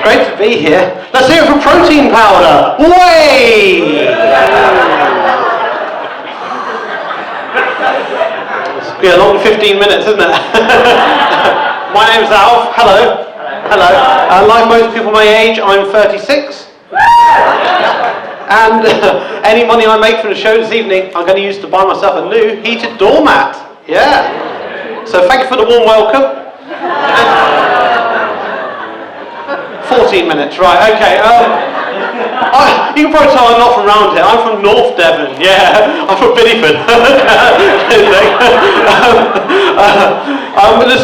great to be here. Let's hear it for protein powder. Way! It's been a long 15 minutes, isn't it? My name's Alf. Hello. Hello. Like most people my age, I'm 36. And any money I make from the show this evening, I'm going to use to buy myself a new heated doormat. Yeah. So thank you for the warm welcome. 14 minutes, right, okay. You can probably tell I'm not from around here. I'm from North Devon, yeah. I'm from Bideford.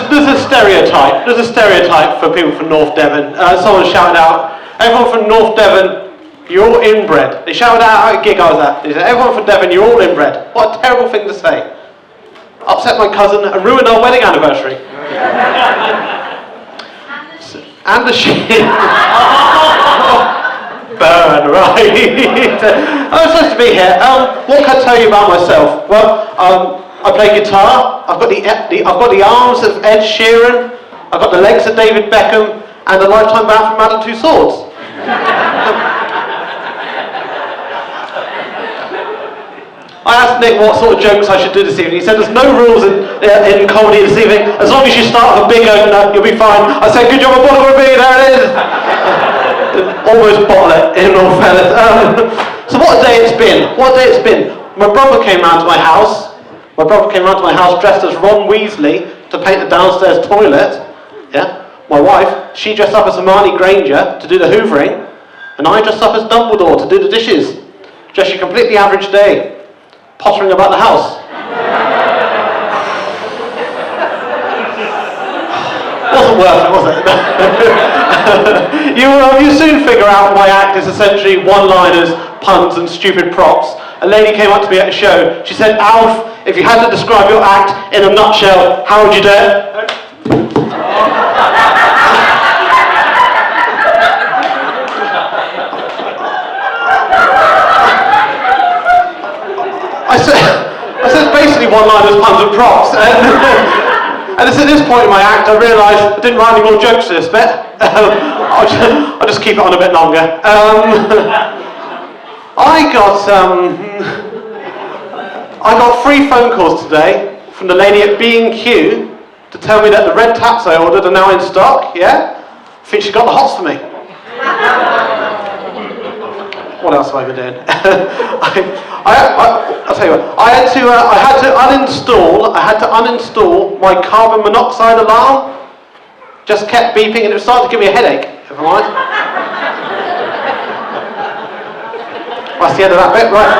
There's a stereotype. There's a stereotype for people from North Devon. Someone shouted out, everyone from North Devon, you're all inbred. They shouted out at a gig I was at. They said, everyone from Devon, you're all inbred. What a terrible thing to say. Upset my cousin and ruined our wedding anniversary. And the shit. Burn, right. I'm supposed to be here. What can I tell you about myself? Well, I play guitar. I've got the arms of Ed Sheeran. I've got the legs of David Beckham, and a lifetime ban from Madame Tussauds. I asked Nick what sort of jokes I should do this evening. He said there's no rules in comedy this evening. As long as you start with a big opener, you'll be fine. I said, good job, a bottle of beer, there it is. Almost bottle it, in all fairness. So what a day it's been. What a day it's been. My brother came round to my house. Dressed as Ron Weasley to paint the downstairs toilet. Yeah. My wife, she dressed up as Hermione Granger to do the hoovering. And I dressed up as Dumbledore to do the dishes. Just a completely average day. Pottering about the house. Wasn't worth it, was it? You soon figure out my act is essentially one-liners, puns and stupid props. A lady came up to me at a show. She said, Alf, if you had to describe your act in a nutshell, how would you do it? I said basically one-liners, puns and props. And it's at this point in my act I realised I didn't write any more jokes for this bit. I'll just keep it on a bit longer. I got 3 phone calls today from the lady at B&Q to tell me that the red taps I ordered are now in stock, yeah? I think she got the hots for me. What else have I been doing? I'll tell you what. I had to uninstall my carbon monoxide alarm. Just kept beeping and it started to give me a headache, if I'm honest. That's the end of that bit, right?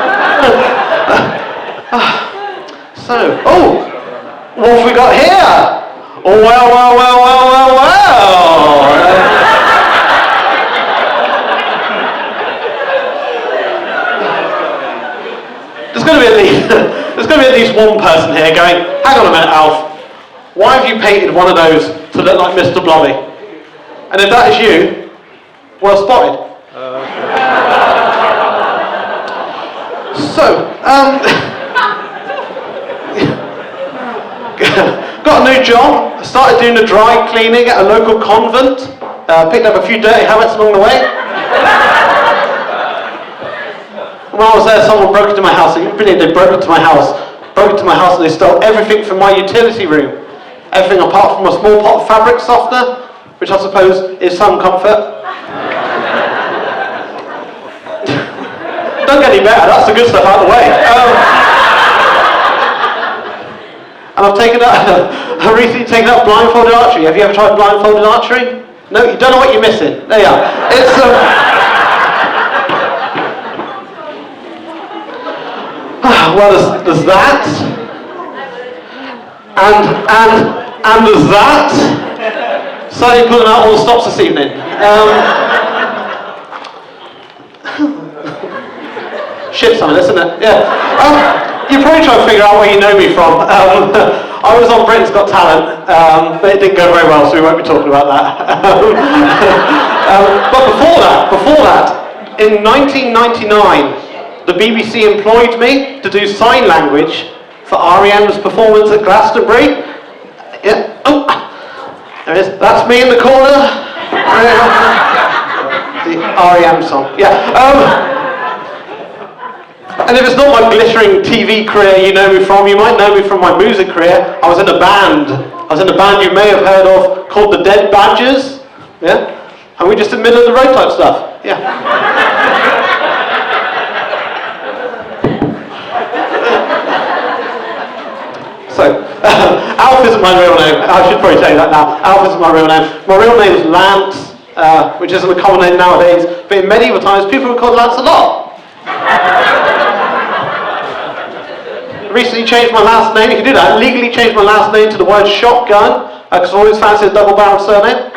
So, what have we got here? Oh, well. There's going to be at least one person here going, hang on a minute, Alf, why have you painted one of those to look like Mr. Blobby? And if that is you, well spotted. Got a new job. I started doing the dry cleaning at a local convent. Picked up a few dirty habits along the way. When I was there, someone broke into my house. They broke into my house and they stole everything from my utility room. Everything apart from a small pot of fabric softener, which I suppose is some comfort. Don't get any better, that's the good stuff out of the way. And I've recently taken up blindfolded archery. Have you ever tried blindfolded archery? No, you don't know what you're missing. There you are. It's well, there's that, and there's that. Slightly pulling out all the stops this evening. Shit, some of this, isn't it? Yeah. You probably try to figure out where you know me from. I was on Britain's Got Talent, but it didn't go very well, so we won't be talking about that. But before that, in 1999. The BBC employed me to do sign language for R.E.M's performance at Glastonbury. Yeah. Oh, there it is. That's me in the corner. R.E.M. song. Yeah. And if it's not my glittering TV career you know me from, you might know me from my music career. I was in a band. You may have heard of called the Dead Badgers. Yeah? And we just did middle of the road type stuff. Yeah. So, Alf isn't my real name. I should probably tell you that now. Alf isn't my real name. My real name is Lance, which isn't a common name nowadays, but in medieval times people were called Lance a lot. Recently changed my last name. You can do that. Legally changed my last name to the word shotgun, because I always fancied a double-barreled surname.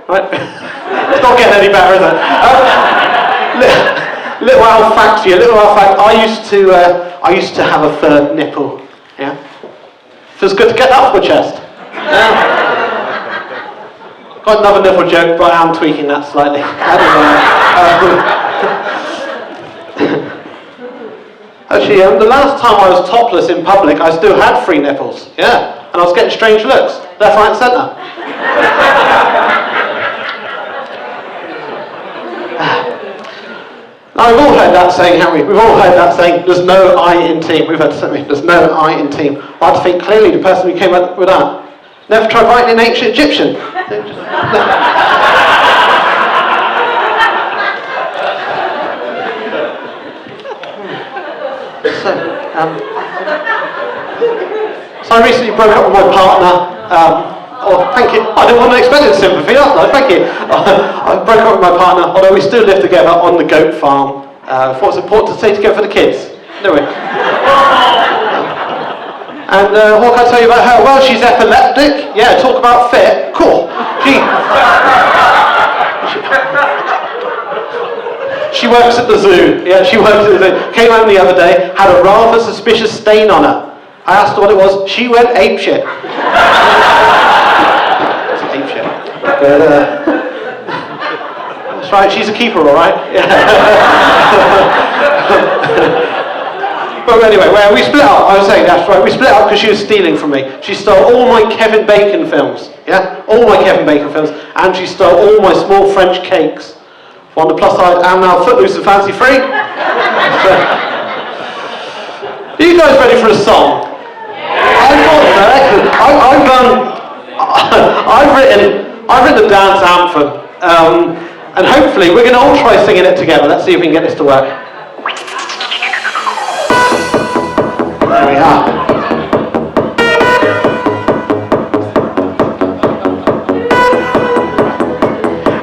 Right? It's not getting any better, is it? Little Alf fact for you. Little Alf fact. I used to have a third nipple. Yeah. Feels good to get that off my chest. Yeah. Got another nipple joke, but I am tweaking that slightly. Actually, the last time I was topless in public, I still had 3 nipples. Yeah, and I was getting strange looks, left, right, and centre. Now, we've all heard that saying, haven't we? We've all heard that saying, there's no I in team. We've heard something, there's no I in team. I had to think clearly, the person who came up with that. Never tried writing in ancient Egyptian. So I recently broke up with my partner. Thank you. I didn't want to expect sympathy. No, thank you. I broke up with my partner, although we still live together on the goat farm. I thought it was important to stay together for the kids. Anyway. And what can I tell you about her? Well, she's epileptic. Yeah, talk about fit. Cool. She works at the zoo. Yeah, she works at the zoo. Came home the other day, had a rather suspicious stain on her. I asked her what it was. She went apeshit. It's apeshit. But, that's right, she's a keeper, all right? Yeah. But anyway, we split up. I was saying that's right. We split up because she was stealing from me. She stole all my Kevin Bacon films. Yeah, all my Kevin Bacon films, and she stole all my small French cakes. On the plus side, I'm now footloose and fancy free. So, are you guys ready for a song? I've written a dance anthem, and hopefully we're going to all try singing it together. Let's see if we can get this to work. There we are.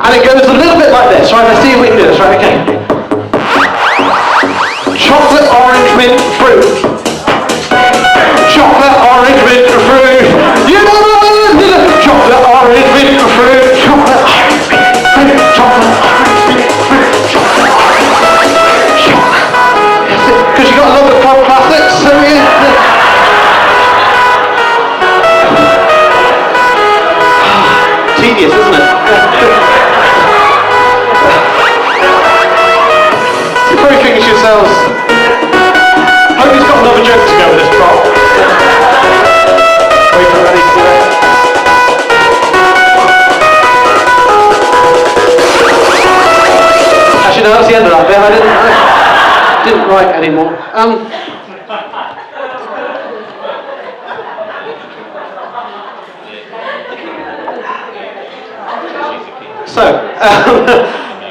And it goes a little bit like this, right? Let's see if we can do this, right? Okay. Chocolate, orange, mint, fruit. Chocolate, orange, mint, fruit. You know what it is? Chocolate, orange, mint, fruit. Chocolate, orange, mint, fruit. Chocolate, orange, mint, fruit. Chocolate, orange, mint, fruit. Because you got a lot of club classics, so yeah. Tedious, isn't it? You're probably thinking to yourselves, hope he's got another joke to go with this prop. Wait for ready to do it. Actually, no, that's the end of that bit. I didn't write anymore. So,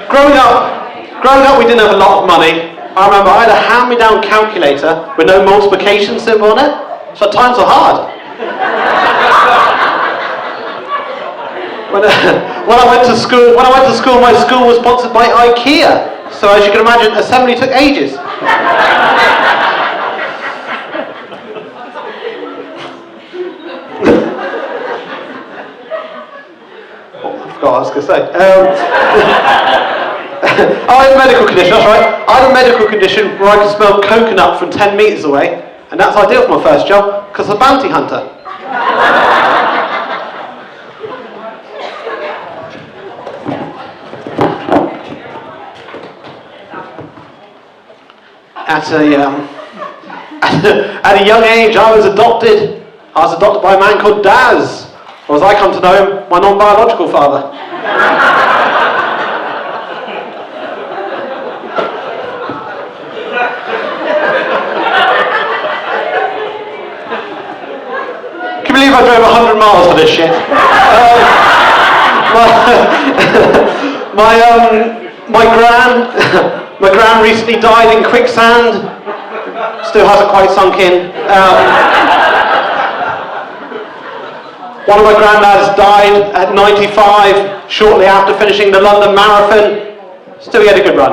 growing up we didn't have a lot of money. I remember I had a hand-me-down calculator with no multiplication symbol on it, so times were hard. When I went to school, my school was sponsored by IKEA, so as you can imagine, assembly took ages. I was going to say. I had a medical condition, that's right. I had a medical condition where I could smell coconut from 10 metres away, and that's ideal for my first job, because I'm a bounty hunter. At a young age, I was adopted by a man called Daz. or as I come to know him, my non-biological father. Can you believe I drove 100 miles for this shit? My gran recently died in quicksand. Still hasn't quite sunk in. One of my granddads died at 95, shortly after finishing the London Marathon. Still, he had a good run.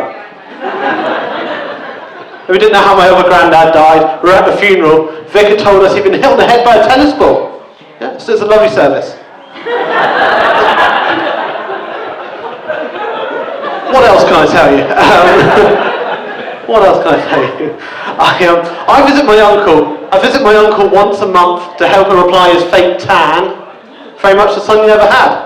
If we didn't know how my other granddad died, we were at the funeral. Vicar told us he'd been hit on the head by a tennis ball. Yeah, so it's a lovely service. What else can I tell you? What else can I tell you? I visit my uncle. I visit my uncle once a month to help him apply his fake tan. Very much the son he never had.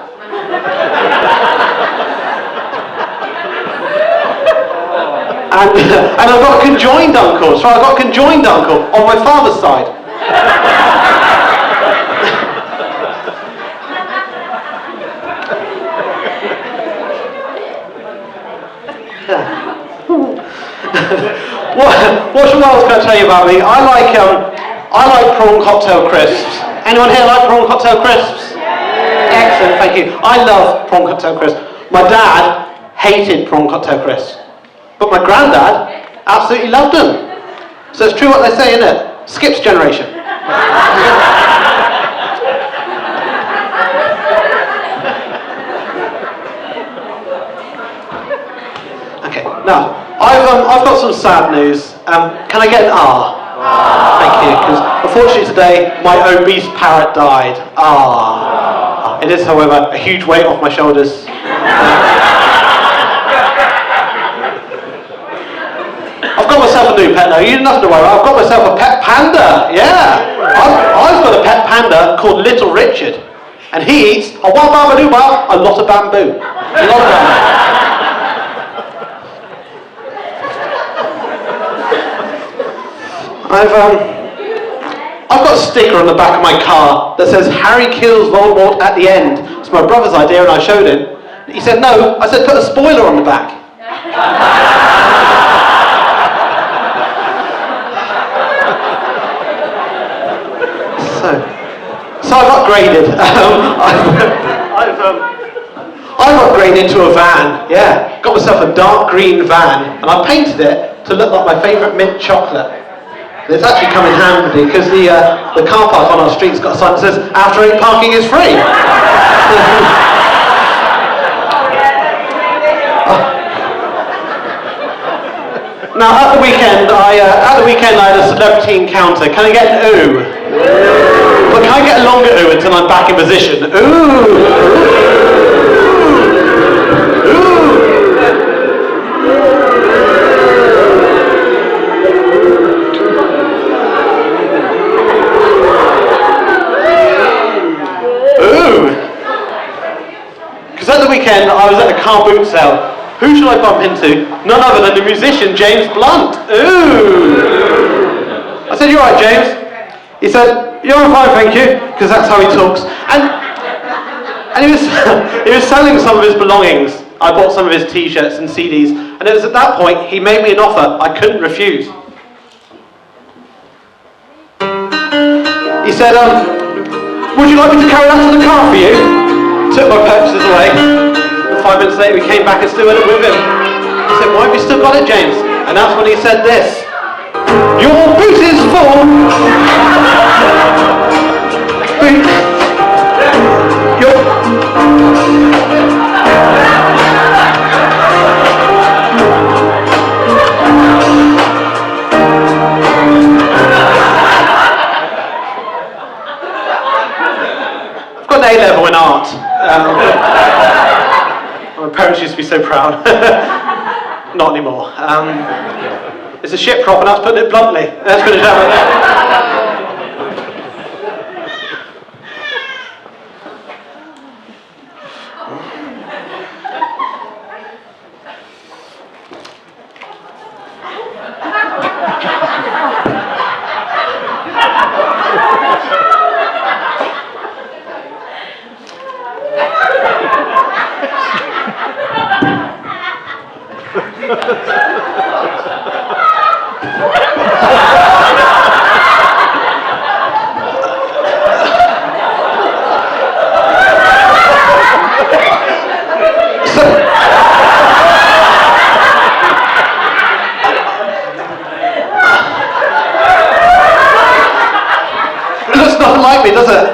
And I've got a conjoined uncle. So I've got a conjoined uncle on my father's side. What else can I tell you about me? I like prawn cocktail crisps. Anyone here like prawn cocktail crisps? Excellent, thank you. I love prawn cocktail crisps. My dad hated prawn cocktail crisps, but my granddad absolutely loved them. So it's true what they say, isn't it? Skips generation. Okay, now I've got some sad news. Can I get an R? Thank you, because unfortunately today my obese parrot died. It is, however, a huge weight off my shoulders. I've got myself a new pet now. You have nothing to worry about. I've got myself a pet panda. Yeah, I've got a pet panda called Little Richard, and he eats a lot of bamboo. A lot of bamboo. I've got a sticker on the back of my car that says Harry kills Voldemort at the end. It's my brother's idea and I showed him. He said no, I said put a spoiler on the back. So I've upgraded. I've upgraded to a van, yeah. Got myself a dark green van and I painted it to look like my favourite mint chocolate. It's actually come in handy because the car park on our street's got a sign that says after 8 parking is free. Now at the weekend I had a celebrity encounter. Can I get an ooh? But can I get a longer ooh until I'm back in position? Ooh. At the weekend, I was at a car boot sale. Who should I bump into? None other than the musician James Blunt. Ooh! I said, "You alright, James?" He said, "Yeah, I'm fine, thank you," because that's how he talks. And he was selling some of his belongings. I bought some of his T-shirts and CDs, and it was at that point he made me an offer I couldn't refuse. He said, "Would you like me to carry that to the car for you?" Took my purchases away, and 5 minutes later we came back and still had it with him. He said, "Why have you still got it, James?" And that's when he said this: "Your boot is full! Boot! I've got an A-level in art. My parents used to be so proud. Not anymore. It's a shit prop and that's putting it bluntly. Let's put it down. does it?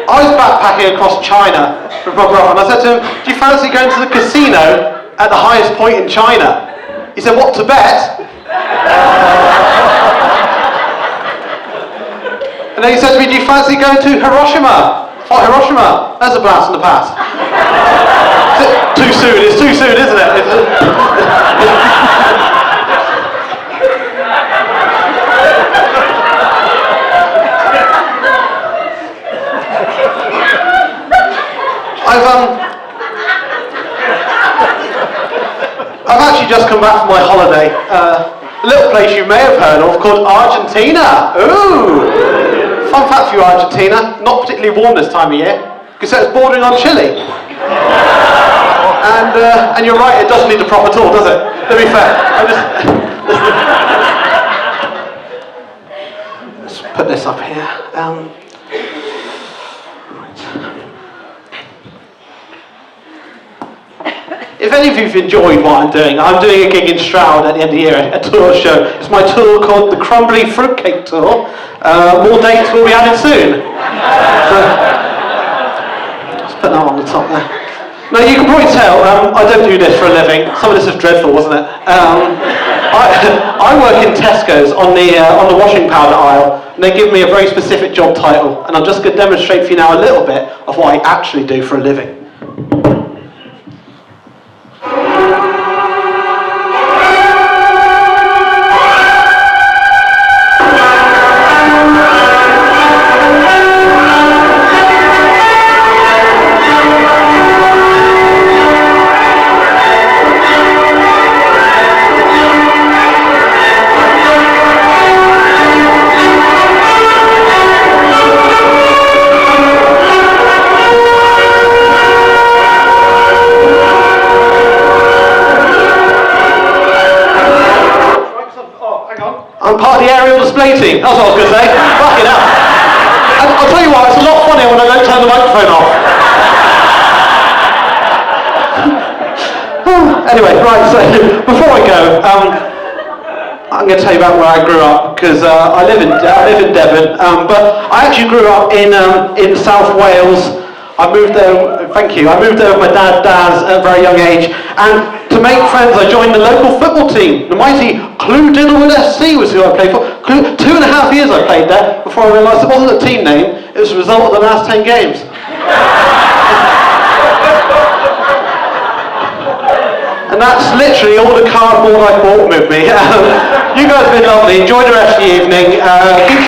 I was backpacking across China with my brother, and I said to him, "Do you fancy going to the casino at the highest point in China?" He said, "What, Tibet?" And then he said to me, "Do you fancy going to Hiroshima? Oh, Hiroshima, there's a blast from the past." Too soon, it's too soon, isn't it? I've actually just come back from my holiday. A little place you may have heard of called Argentina. Ooh! Fun fact for you, Argentina, not particularly warm this time of year, because it's bordering on Chile. And you're right, it doesn't need the prop at all, does it? To be fair. Let's put this up here. If any of you have enjoyed what I'm doing a gig in Stroud at the end of the year, a tour show. It's my tour called the Crumbly Fruitcake Tour. More dates will be added soon. Let's put that on the top there. Now you can probably tell, I don't do this for a living. Some of this is dreadful, wasn't it? I work in Tesco's on the washing powder aisle, and they give me a very specific job title, and I'm just going to demonstrate for you now a little bit of what I actually do for a living. I'm part of the aerial display team. That's what I was going to say. Fucking hell. And I'll tell you what, it's a lot funnier when I don't turn the microphone off. Anyway, right, so before I go, I'm going to tell you about where I grew up, because I live in Devon, but I actually grew up in South Wales. I moved there, thank you, I moved there with my dad at a very young age, and to make friends I joined the local football team. The mighty Clwydynwyd SC was who I played for. 2.5 years I played there before I realised it wasn't a team name, it was a result of the last 10 games. And that's literally all the cardboard I brought with me. You guys have been lovely, enjoy the rest of the evening.